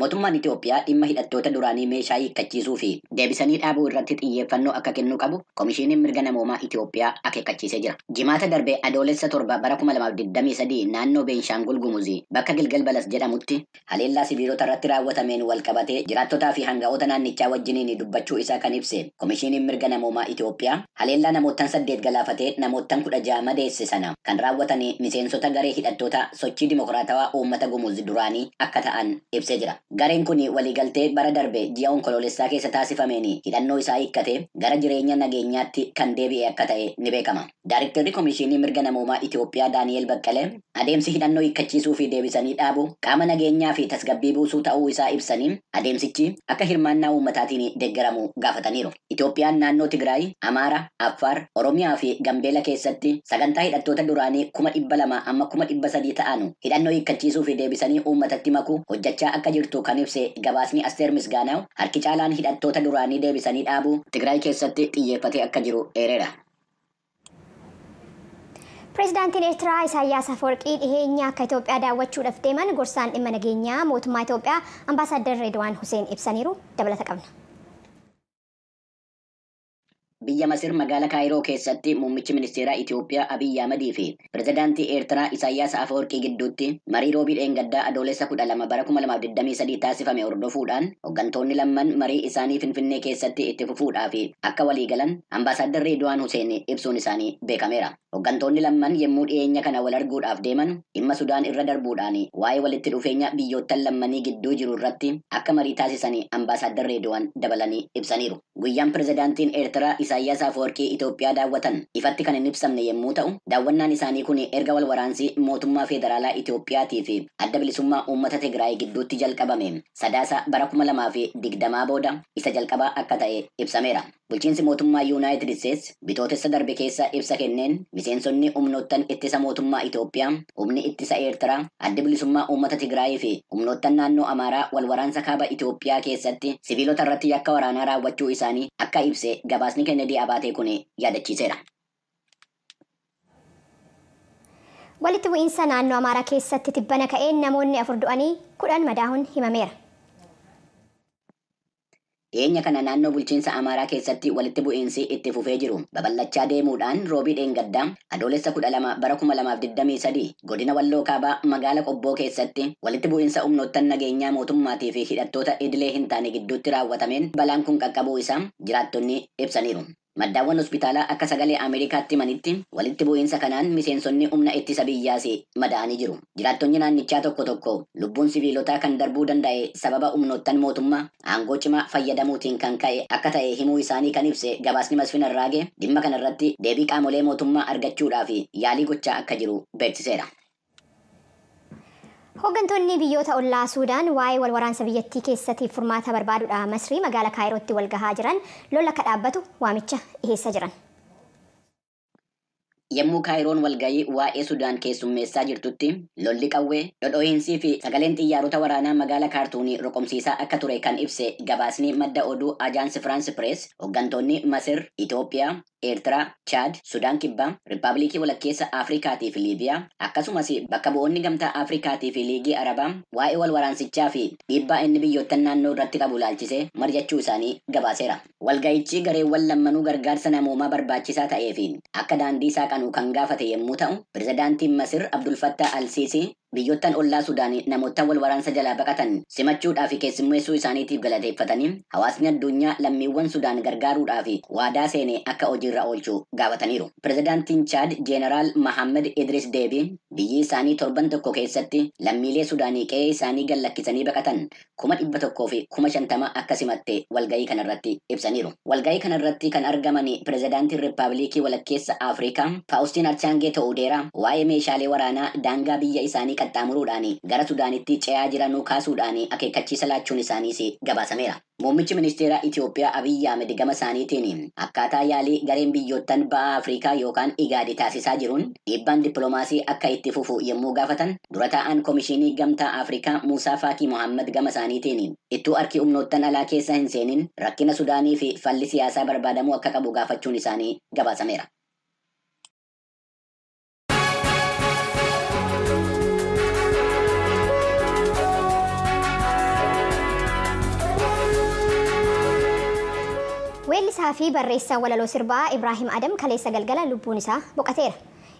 Mootummaan Itoophiyaa dhimma hidhattoota duraanii meeshaa hiikkachiisuu fi deebisanii dhaabuu irratti xiyyeeffannoo akka kennu qabu Komishiiniin Mirga Namoomaa Itoophiyaa akeekkachiisee jira. Jimaata darbee adoolessa 7 bara 2023 naannoo Beenshaangul Gumuzii bakka Gilgal Balas jedhamutti haleellaa sibiilota irratti raawwatameen wal qabatee jiraattotaa fi hanga'oota naannichaa wajjiniin dubbachuu isaa kan ibse Komishiiniin Mirga Namoomaa Itoophiyaa haleellaa namootaan 8 galaafatee namootaan 16 madeesse sana kan raawwatanii miseensota garee hidhattoota sochii dimokiraatawaa uummata Gumuz duraanii akka ta'an ibsee jira. Gareen kun waliigaltee bara darbe ji'a onkoloolessaa keessa taasifameen hidhannoo isaa hiikkatee gara jireenya nageenyaatti kan deebi'e akka ta'e ni beekama. Daarektarri Komishinii Mirga Namoomaa Itoophiyaa Daani'el Baqqalee adeemsi hidhannoo hiikkachiisuu fi deebisanii dhaabu qaama nageenyaa fi tasgabbii buusuu ta'uu isaa ibsanii adeemsichi akka hirmaannaa uummataatiin deeggaramu gaafataniiru. Itoophiyaan naannoo Tigraay, Amaara, Affaar, Oromiyaa fi Gambeela keessatti sagantaa hidhattoota duraanii 200,000 amma 300,000 ta'an hidhannoo hiikkachiisuu fi deebisanii uummatatti makuu hojjechaa akka jirtu kan ibse gabaasni Asteer Misgaanaw harki caalaan hidhattoota duraanii deebisanii dhaabuu Tigraay keessatti xiyyeeffatee akka jiru eereera. Pireezidaantiin Eertiraa Isaayyaas Afwerqii dhiheenya akka Itoophiyaa daawwachuudhaaf deeman gorsaan dhimma nageenyaa mootummaa Itoophiyaa Ambaasaadder Reedwaan Huseen ibsaniiru. Dabalata qabna. Biyya Masir magaalaa Kaayiroo keessatti muummichi ministeeraa Itoophiyaa Abiyyi Ahmedii fi pireezidaantii Eertiraa Isaayyaas Afwerqii gidduutti marii roobii dheengaddaa adoolessa 12 bara 2023 taasifame hordofuudhaan hooggantoonni lamman marii isaanii Finfinnee keessatti itti fufuudhaa fi akka waliigalan Ambaasaadder Reedwaan Huseen ibsuun isaanii beekameera. Hooggantoonni lamman yemmuu dhiyeenya kana wal arguudhaaf deeman dhimma Sudaan irra darbuudhaan waa'ee walitti dhufeenya biyyoottan lammanii gidduu jiru irratti akka marii taasisanii Ambaasaadder Reedwaan dabalanii ibsaniiru. Guyyaan pireezidaantiin Eertiraa Isaayyaas Afwerqii Itoophiyaa daawwatan ifatti kan hin ibsamne yemmuu ta'u, daawwannaan isaanii kun erga wal waraansi mootummaa federaalaa Itoophiyaatii fi adda bilisummaa uummata Tigraay gidduutti jalqabame sadaasa bara 2020 booda isa jalqabaa akka ta'e ibsameera. Bulchiinsi mootummaa Yuunaayitid Isteets bitootessa darbe keessa ibsa kenneen miseensonni humnoottan ittisa mootummaa Itoophiyaa, humni ittisa Eertiraa, adda bilisummaa uummata Tigraay fi humnoottan naannoo Amaaraa wal waraansa kaaba Itoophiyaa keessatti sibiilota irratti yakka waraanaa raawwachuu isaanii akka ibse gabaasni Kennedy Abaatee kun yaadachiiseera. Walitti bu'iinsa naannoo Amaaraa keessatti tibbana ka'een namoonni 4 du'anii 10 madaa'uun himameera. Dhiyeenya kana naannoo bulchiinsa Amaaraa keessatti walitti bu'iinsi itti fufee jiru babal'achaa deemuudhaan roobii dheengaddaa adoolessa 12 bara 2023 godina Walloo Kaabaa magaalaa Qobboo keessatti walitti bu'iinsa humnoottan nageenyaa mootummaatii fi hidhattoota idilee hin taane gidduutti raawwatameen balaan kun qaqqabuu isaa jiraattonni ibsaniiru. Maddaawwan hospitaalaa akka sagalee Ameerikaatti himanitti walitti bu'iinsa kanaan miseensonni humna ittisa biyyaas madaa'anii jiru. Jiraattonni naannichaa tokko tokko lubbuun sibiilotaa kan darbuu danda'e sababa humnoottan mootummaa aangoo cimaa fayyadamuutiin kan ka'e akka ta'e himuu isaanii kan ibse gabaasni Masfin Arraagee dhimma kanarratti deebii qaamolee mootummaa argachuudhaaf yaalii gochaa akka jiru beeksiseera. Hooggantoonni biyyoota ollaa Suudaan waa'ee wal waraansa biyyattii keessatti furmaata barbaaduudha Masrii magaalaa Kaayirootti wal gahaa jiran lola akka dhaabbatu waamicha dhiheessaa jiran. Yemmuu Kaayiroon walgayii waa'ee Sudaan keessummeessaa jirtutti lolli qawwee dhodhoohinsii fi sagaleen xiyyaarota waraanaa magaalaa Kaartuunii roqomsiisaa akka ture kan ibse gabaasni madda oduu Ajaansi Firaansi Pirees hooggantoonni Masir, Itoophiyaa, Eertiraa, Chaad, Sudaan Kibbaa, Riippaabilikii Walakkeessa Afrikaatii fi Liibiyaa akkasumas bakka bu'oonni gamtaa Afrikaatii fi Liigii Arabaa waa'ee wal waraansichaa fi dhiibbaa inni biyyoottan naannoo irratti qabu laalchisee mari'achuu isaanii gabaaseera. Walgayichi gareewwan lammanuu gargaarsa namoomaa barbaachisaa ta'ee fi akka daandii saaqanuu kan gaafate yemmuu ta'u, pireezidaantiin Masir Abdul Fattah Al-Siisii biyyoottan ollaa Sudaan namoota wal waraansa jalaa baqatan simachuudhaa fi keessummeessuu isaaniitiif galateeffatanii hawaasni addunyaa lammiiwwan Sudaan gargaaruudhaa fi waadaa seenee akka hojiirra oolchuu gaafataniiru. Pireezidaantiin Chaad Jeenaraal Mahammed Idris Deebii biyyi isaanii torban tokko keessatti lammiilee Sudaanii qe'ee isaanii gallakkisanii baqatan 100,000 fi 50,000 akka simatte walgayii kanarratti ibsaniiru. Walgayii kanarratti kan argaman pireezidaantiin Riippaabilikii Walakkeessa Afrikaa Faawustiin Archaangee Ta'uudeeraa waa'ee meeshaalee waraanaa daangaa biyya isaanii qaxxaamuruudhaan gara Sudaanitti ce'aa jiranuu kaasuudhaan akeekkachiisa laachuun isaaniis gabaasameera. Muummichi ministeeraa Itoophiyaa Abiyyi Ahmed gama isaaniitiin akkaataa yaalii gareen biyyoottan ba'a Afrikaa yookaan IGAD taasisaa jiruun dhiibbaan dippiloomaasii akka itti fufu yemmuu gaafatan dura taa'aan Komishinii Gamtaa Afrikaa Muusaa Faakii Mohammed gama isaaniitiin ittuu harki humnoottan alaa keessa hin seenin rakkina Sudaanii fi falli siyaasaa barbaadamuu akka qabu gaafachuun isaanii gabaasameera. Weellisaa fi barreessaa walaloo sirbaa Ibraahim Adam kaleessa galgala lubbuun isaa boqateera.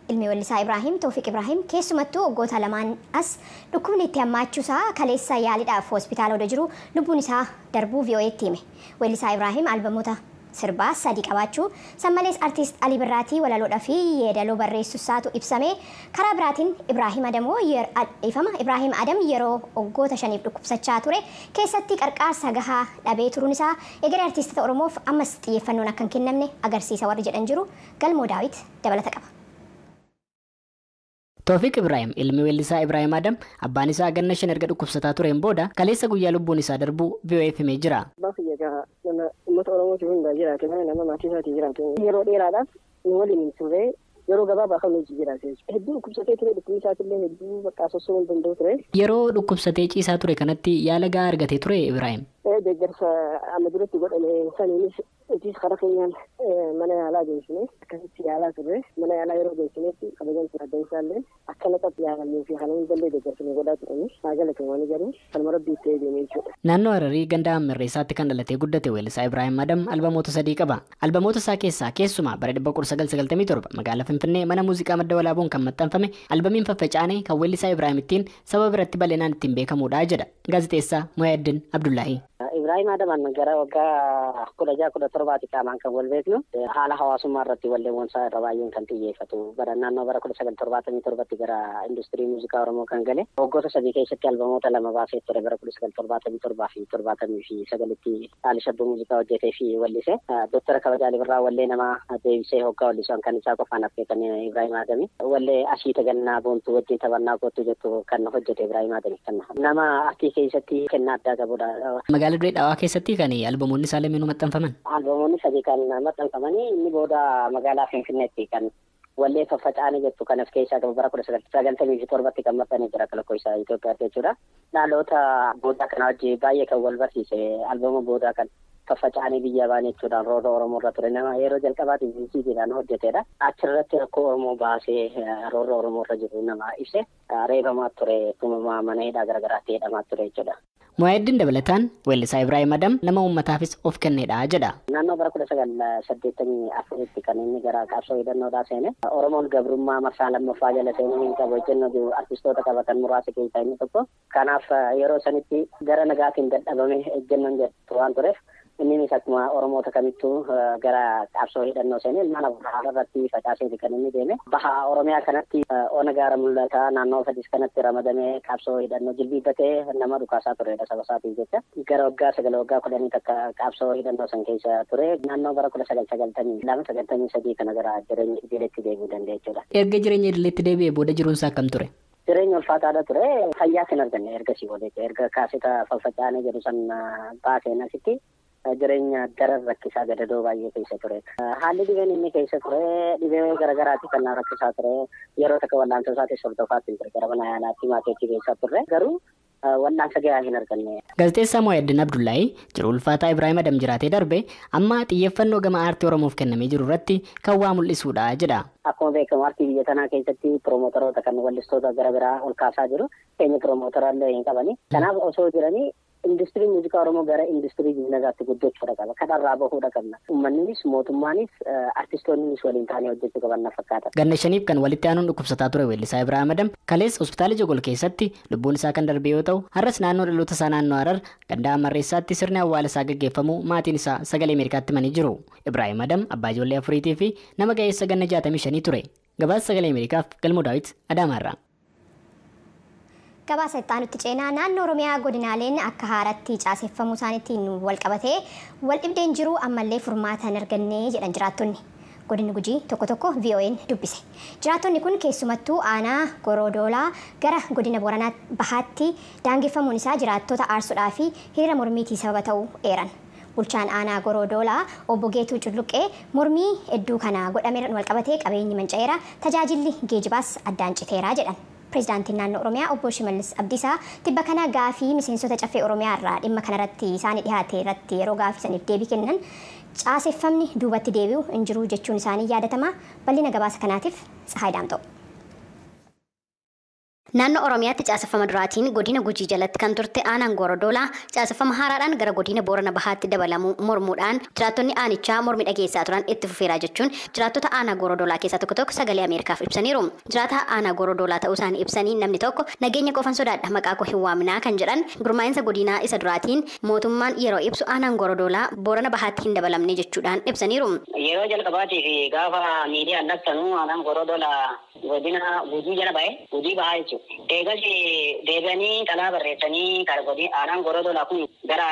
Ilmi weellisaa Ibraahim Toofiq Ibraahim keessumattuu waggoota lamaan as dhukkubni itti hammaachuusaa kaleessa yaaliidhaaf hospitaala oda jiru lubbuun isaa darbuu VOA'tti hime. Weellisaa Ibraahim albamoota sirbaa sadii qabaachuu sammalees artiist Ali Birraatii walaloodhaa fi yeedaloo barreessuusaatu ibsame. Karaa biraatiin Ibraahim Adam yeroo waggoota 5 dhukkubsachaa ture keessatti qarqaarsa gahaa dhabee turuun isaa egeree artiistota Oromoof ammas xiyyeeffannoon akka hin kennamne agarsiisa warri jedhan jiru. Galmoo Daawit dabalata qaba. Toofiq Ibraahim ilmi weellisaa Ibraahim Adam abbaan isaa ganna 5 erga dhukkubsataa tureen booda kaleessa guyyaa lubbuun isaa darbuu VOA'f himee jira. Uummata Oromootti hunda jiraate nama maatii isaatii jiraatu yeroo dheeraadhaaf waliin turre yeroo gabaabaa kan hojii jiraate hedduu dhukkubsatee ture dhukkubni isaatillee hedduu bakka sossoo hin danda'u ture. Yeroo dhukkubsatee ciisaa ture kanatti yaala gahaa argatee ture Ibraahim. Deeggarsa amma duratti godhame saniinis itis karaa keenyaan mana yaalaa geessine akkasitti yaalaa turre mana yaalaa yeroo geessinetti kabajaan adda isaallee akkana xaphi yaalamuu fi kana hundallee deeggarsa godhaa turani maagalateen waan garuu kanuma rabbii itti eedeeme jechuudha. Naannoo Hararii ganda Hammerreessaatti kan dhalatee guddate weellisaa Ibraahim Adam albamoota 3 qaba. Albamoota isaa keessaa keessumaa bara 1997 magaalaa Finfinnee mana muuziqaa Madda Walaabuun kan maxxanfame albamiin Faffacaanee kan weellisaa Ibraahim ittiin saba biratti bal'inaan ittiin beekamuudha jedha gaazexeessaa Muhayyeddin Abdullaahi. Ibraahim Adam gara waggaa 16-17 qaamaan kan wal beeknu haala hawaasummaa irratti walleewwan isaa irra baay'een kan xiyyeeffatu bara naannoo bara 1977 gara industirii muuziqaa Oromoo kan gale waggoota 3 keessatti albamoota 2 baasee ture bara 1977 fi 79tti haala shabboo muuziqaa hojjetee fi wallise Dr. Kabajaa Ali Birraa wallee nama deebisee hoggaa wallisan kan isaa qofaan hafe kan Ibraahim Adam wallee Ashiita Gannaa Boontuu wajjin taphannaa kootu jettu kan hojjete Ibraahim Adam kan nama artii keessatti kennaa addaa qabudha. Magaalaa Dirree Dhawaa keessatti kan albamoonni isaa lameenuu maxxanfaman. Albamoonni 3 kan maxxanfamanii inni booda magaalaa Finfinneetti kan wallee Faffacaanee jettu kan of keessaa qabu bara 1997tti kan maxxanee jira lakkoofsa Itoophiyaatti jechuudha. Dhaloota boodaa kana wajjin baay'ee kan wal barsiise albama boodaa kan Faffacaanee biyya baanee jechuudhaan roora Oromoo irra ture nama yeroo jalqabaatiif VCDdhaan hojjetedha. Achirratti rakkoo Oromoo baasee roora Oromoo irra jiru nama ibse reebamaa ture tumamaa mana hidhaa garaagaraatti hidhamaa ture jechuudha. Muhayyeddin dabalataan weellisaa Ibraahim Adam nama uummataafis of kennedha jedha. Naannoo bara 1984tti kan inni gara qabsoo hidhannoodhaa seene Oromoon gabrummaa marsaa lammaffaa jala seenuu hin qabu jennuu artistoota qabatan muraasa keessaa inni tokko. Kanaaf yeroo sanitti gara nagaatiin dadhabame ejjennoon jettu waan tureef innis akkuma Oromoota kamittuu gara qabsoo hidhannoo seene ilmaan haala irratti facaaseeti kan inni deeme. Baha Oromiyaa kanatti ona gaara mul'ataa naannoo sadis kanatti ramadamee qabsoo hidhannoo jilbiibbatee nama dhukaasaa turedha saba isaatiin jecha. Gara waggaa 9 waggaa 10 takka qabsoo hidhannoo san keessa ture. Naannoo bara 1992-93 kana gara jireenya idileetti deebi'uu danda'a jechuudha. Erga jireenya idileetti deebi'ee booda jiruunsaa akkam ture? Jireenya ulfaataadha ture. Fayyaa kan arganne ergasii boodee erga kaaseta Faffacaanee jedhu san baaseen asitti jireenya daran rakkisaa gadadoo baay'ee keessa ture. Haalli dhibeen inni keessa ture dhibee garaagaraati kan rakkisaa ture. Yeroo takka wal'aansoo isaatiin sordofaatti ture gara mana yaalaatti maatii keessa turre garuu wal'aansa gahaa hin arganne. Gaazexeessaa Muhayyeddin Abdullaahi jiru ulfaataa Ibraahim Adam jiraatee darbe amma xiyyeeffannoo gama aartii Oromoof kennamee jiru irratti kan waa mul'isuudha jedha. Akkuma beekamu aartii biyya tanaa keessatti piroomootoroota kan wallistoota gara biraa ol kaasaa jiru. Keenya piroomootoroollee hin qabani. Kanaaf osoo jiranii industirii muuziqaa Oromoo gara industirii diinagaatti guddachuudha qaba. Kanarraa bahuudha qabna. Uummannis mootummaanis artistoonnis waliin taanee hojjechuu qaban na fakkaata. Ganna 5 kan walitti aanuun dhukkubsataa ture weellisaa Ibraahim Adam kaleessa hospitaala Jogol keessatti lubbuun isaa kan darbe yoo ta'u har'as naannoo dhaloota isaa naannoo Harar ganda Hammerreessaatti sirni awwaala isaa gaggeeffamu maatiin isaa sagalee Ameerikaatti himanii jiru. Ibraahim Adam abbaa ijoollee 4 fi nama ga'eessa ganna 65 ture. Gabaasa sagalee Ameerikaaf Galmoo Daawit Adaamaarraa. Gabaasa itti aanutti ceenaa naannoo Oromiyaa godinaaleen akka haaratti caaseffamuu isaaniitiin walqabatee waldhibdeen jiru ammallee furmaata hin arganne jedhan jiraattonni. Godinni Gujii tokko VOA'n dubbise. Jiraattonni kun keessumattuu aanaa Gorodoolaa gara godina Booranaa bahaatti daangeffamuun isaa jiraattota aarsuudhaa fi hiriira mormiitii sababa ta'uu eeran. Bulchaan aanaa Gorodoolaa obbo Geetuu Culluqqee mormii hedduu kana godhameeraan walqabatee qabeenyi manca'eera tajaajilli geejibaas addaan citeeraa jedhan. Pireezidaantiin naannoo Oromiyaa obbo Shimallis Abdiisaa tibba kana gaafii miseensota caffee Oromiyaa irraa dhimma kanarratti isaanii dhiyaate irratti yeroo gaafii saniif deebii kennan caaseffamni duubatti deebi'u hin jiru jechuun isaanii yaadatama. Bal'ina gabaasa kanaatiif Tsahaay Daamxoo. Naannoo Oromiyaatti caaseffama duraatiin godina Gujii jalatti kan turte aanaan Goorodoolaa caaseffama haaraadhaan gara godina Boorana Bahaatti dabalamu mormuudhaan jiraattonni aanichaa mormi dhageessaa turan itti fufeeraa jechuun jiraattota aanaa Goorodoolaa keessaa tokko sagalee Ameerikaaf ibsaniiru. Jiraata aanaa Goorodoolaa ta'uu isaanii ibsanii namni tokko nageenya qofan sodaadha maqaa koo hin waaminaa kan jedhan gurmaa'insa godinaa isa duraatiin mootummaan yeroo ibsu aanaan Goorodoolaa Boorana Bahaatti hin dabalamne jechuudhaan ibsaniiru. Yeroo jalqabaatiif gaafa miidiyaan dhaqsanuu aanaan Goorodoolaa godina Gujii jala ba'e Gujii bahaa jechuudha. Eegas deebi'anii xalaa barreessanii aanaan Goorodoolaa kun gara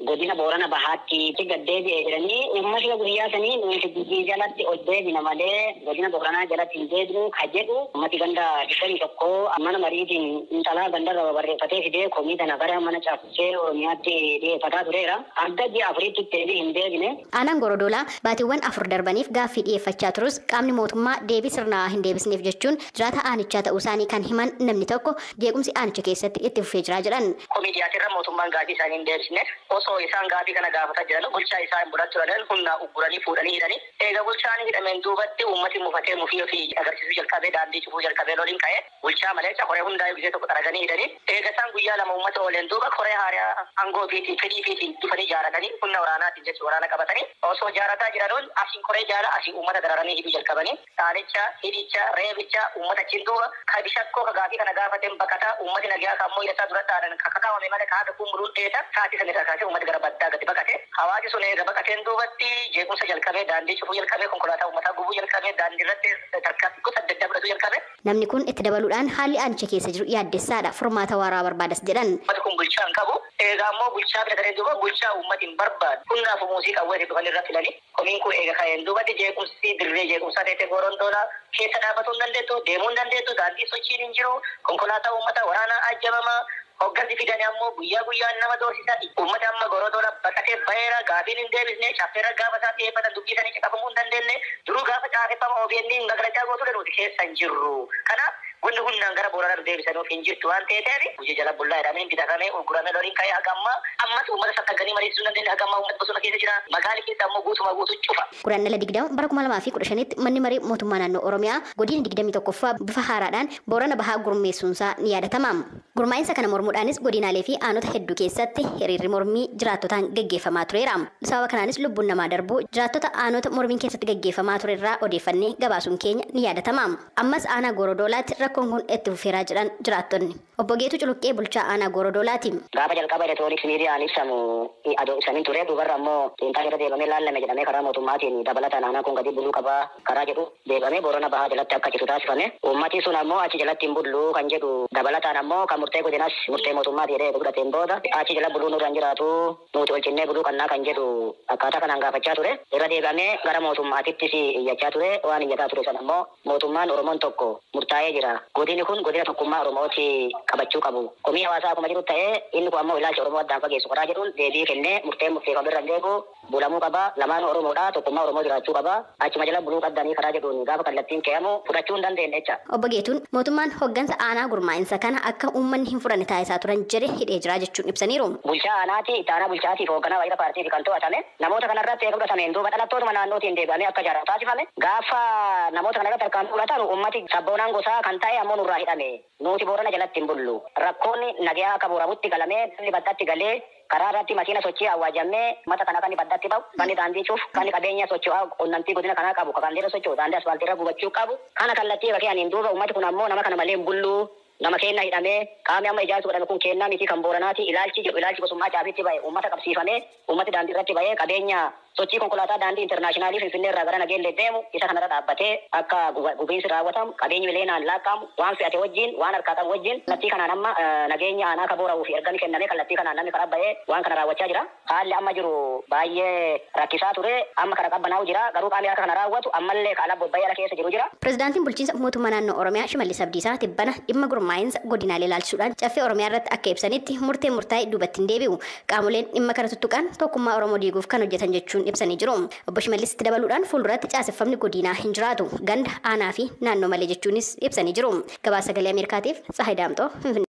godina Boorana Bahaatti gaddeebi'e jedhanii uummata guyyaa sanii nuti Gujii jalatti ol deebina malee godina Booranaa jalatti hin deebinu kan jedhu uummati ganda 21 mana mariitiin xalaa gandarra barreeffatee fidee komii kana gara mana caffee Oromiyaatti dhiyeeffataa tureera. Adda ji'a afuriitti deebii hin deebine. Aanaan Goorodoolaa baatiiwwan 4 darbaniif gaaffii dhiyeeffachaa turus qaamni mootummaa deebii sirnaa hin deebisneef jechuun jiraata aanichaa ta'uu isaanii kan himan namni tokko jeequmsi aanicha keessatti itti fufee jira jedhan. Komiidiyaatirra mootummaan gaafii isaanii hin deebisne osoo isaan gaafii kana gaafataa jiran bulchaa isaan bulachuu dhalan humnaa ugguranii fuudhanii hidhanii eega bulchaan hidhameen duubatti uummati mufatee mufii ofii agarsiisuu jalqabee daandii cufuu jalqabee loliin ka'ee bulchaa malee koree hundaa gisee tokko xaraganii hidhanii eega isaan guyyaa lama uummata ooleen duuba koree haaraa aangoo fiitiin fedhii fiitiin dhufanii jaaratanii humna waraanaatiin jechuun waraana qabatanii osoo jaarataa jiranuun asiin koree jaara asiin uummata dararanii hidhuu jalqabanii dhaanicha hidhicha reebicha uummata achiin duuba kabishakkoo gaafii kana gaafateen baqataa uummati nagaa kammoo isaa dura ta'an kakakaawame malee kaada kumruun dheeta taati sanirraa kaasee uummati gara baddaa gadi baqate hawaasi sun eega baqateen duubatti jeequmsa jalqabee daandii cufuu jalqabee konkolaataa uummataa gubuu jalqabee daandii irratti tarkaanfii gosa adda addaa fudhachuu jalqabee. Namni kun itti dabaluudhaan haalli aanicha keessa jiru yaaddessaadha furmaata waaraa barbaadas jedhan. Uummati kun bulchaa hin qabu eegaa immoo bulchaa bira daree duuba bulchaa uummati hin barbaadu hundaafuu muusii qawweetii dhufan irra filanii komiin kun eega ka'een duubatti jeequmsi dirree jeequmsaa ta'e Goorodoolaa keessa dhaabatuu hin dandeettu deemuu hin dandeettu daandii sochiin hin jiru konkolaataa uummataa waraanaa ajjabamaa hoggansi fidanii ammoo guyyaa guyyaan nama doorsisa uummata amma Goorodoolaa baqatee baheera gaafiin hin deebisne chaffeerra gaafa isaa xiyyeeffatan dubbisanii caqafamuu hin dandeenye duruu gaafa caafeffama OBN magarachaa gootu nuti keessa hin jirru kanaaf wanni hundaan gara Booranaa deebisanuuf hin jirtu waan ta'eef Gujii jala bullaa jedhamee bitatame gurguramee loliin ka'ee hagamma ammas uummata sassaganii mariisisuu hin dandeenye hagamma uummata bosona keessa jira magaala keessa ammoo guutuu cufa. Guraandhala 20 bara 2015tti manni marii mootummaa naannoo Oromiyaa godina 21ffaa bifa haaraadhaan Boorana Bahaa gurmeessuunsaa ni yaadatama. Gurmaa'insa kana mormuudhaanis godinaalee fi aanota hedduu keessatti hiriirri mormii jiraattotaan gaggeeffamaa tureera. Sababa kanaanis lubbuun namaa darbuu jiraattota aanota mormiin keessatti gaggeeffamaa turerraa odeeffannee gabaasuun keenya ni yaadatama. Ammas aanaa Goorodoolaatti rakkoon kun itti fufeeraa jiran jiraattonni. Obbo Geetu Culuqqee bulchaa aanaa Goorodoolaati. Gaafa jalqaba elektirooniksii miidiyaan ibsamu adoo ibsanii ture dubarra ammoo xiinxaa irra deebamee laallame jedhamee karaa mootummaatiin dabalataan aanaa kun gadi buluu qabaa karaa jedhu deebamee Boorana Bahaa jalatti akka citu taasifame. Uummatni sun ammoo achi jalatti hin bullu kan jedhu dabalataan ammoo kan murtee godinas murtee mootummaa jedhee fudhateen booda achi jala buluu nurra hin jiraatu nuti olchinnee buluu kannaa kan jedhu akkaataa kanaan gaafachaa ture. Irra deebamee gara mootummaatittis iyyachaa ture waan iyyataa ture san ammoo mootummaan Oromoon tokko murtaa'ee jira. Godinni kun godina tokkummaa Oromooti qabachuu qabu. Komii hawaasaa akkuma jiru ta'ee inni kun ammoo ilaalcha Oromoo addaan fageessu karaa jedhuun deebii kennee murteeffame irra deebi'u bulamuu qaba. Lamaan Oromoodha tokkummaa Oromoo jiraachuu qaba. Achuma jala buluu qabdanii karaa jedhuun gaafa kallattiin kee'amu fudhachuu hin dandeenye jecha. Obbo Geetuun mootummaan hoggansa aanaa gurmaa'insa kana akka uummanni hin fudhanne taasisaa turan jedhe hidhee jira jechuun ibsaniiru. Bulchaa aanaati itti aanaa bulchaatiif hoogganaa waayita paartiif kan to'atame namoota kanarratti eega fudhatameen duuba dhalattootuma naannootiin deebi'amee akka jaaratu taasifame gaafa namoota kanarratti harkaan fudhatan uummati sabboonaan gosaa kan ta'e ammoo nurraa hidhame nuti Boorana jalatti hin bullu rakkoonni nagaa akka bu'uramutti galamee dalli baddatti galee karaa irratti makiina sochii awwaajamee mata kana kan baddatti ba'u kan daandii cuuf kan qabeenya socho'aa qunnamtii godina kanaa qabu kan leera socho'u daandii asfaaltii irra gubachuu qabu kana kallattii bakee aniin duuba uummati kun ammoo nama kana malee hin bullu nama kenna hidhamee qaamni amma ijaarsu godhame kun kennaa miti kan Booranaati ilaalchi gosummaa caafitti ba'e uummata qabsiifamee uummati daandii irratti ba'ee qabeenya sochii konkolaataa daandii intarnaashinaaliif Finfinnee irraa gara Nageellee deemu isa kanarra dhaabbatee akka gubiinsi raawwatamu qabeenyi mileenaan laakkaamu waan fe'ate wajjin waan harkaa qabu wajjin kallattii kanaan amma nageenya aanaa kaboora'uu fi ergami kennamee kallattii kanaan namni karaa ba'ee waan kana raawwachaa jira. Haalli amma jiru baay'ee rakkisaa ture amma kana qabbanaa'u jira garuu qaamni akka kana raawwatu ammallee kaala bobbayyaa keessa jiru jira. Pireezidaantiin bulchiinsa mootummaa naannoo Oromiyaa Shimallis Abdiisaa tibbana dhimma gurmaa'insa godinaalee ilaalchisuudhaan caffee Oromiyaa irratti akka ibsanitti murtee murtaa'e duubatti hin deebi'u. Qaamoleen dhimma kana tuttuqan tokkummaa Oromoo diiguuf kan hojjetan jechuun ibsanii jiru. Obbo Shimallis itti dabaluudhaan fuulduratti caaseffamni godinaa hin jiraatu ganda aanaa fi naannoo malee jechuunis ibsanii jiru. Gabaasa sagalee Ameerikaatiif Tsahayi Daamxoo Finfinnee.